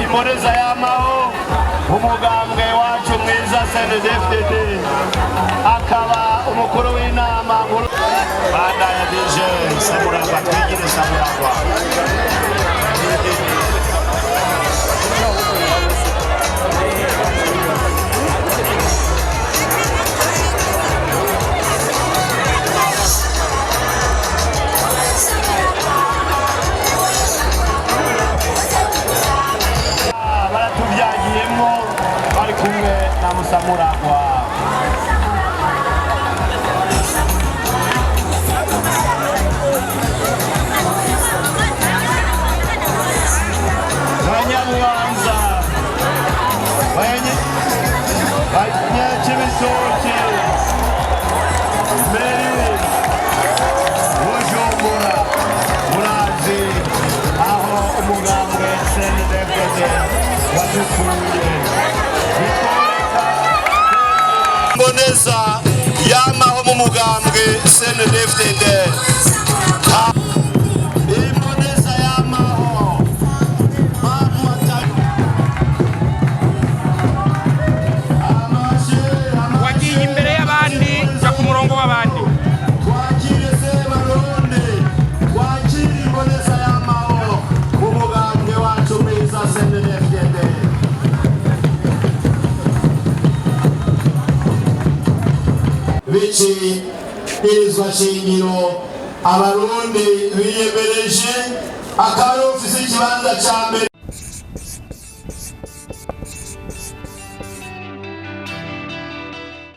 Imoreza y'amaho umugambwe wacu mwiza CNDD FDD akaba umukuru w'inama nkuru banda ya DJ Samuragwa twigire Samuragwa arikumwe na Samuragwa Akanyamuneza banyacubahiro mbere Bujumbura murazi aho umugambwe CNDD FDD wadukuye Akanyamuneza yamaho mu mugambwe CNDD FDD Akanyamuneza yamaho wagiye imbere y'abandi ja ku murongo w'abandi wakire se baronde wakire Akanyamuneza yamaho mu mugambwe wacu mwiza CNDD FDD bici irizwa shingiro abarundi biyemereje akaba ofisi ikibanza ca mbere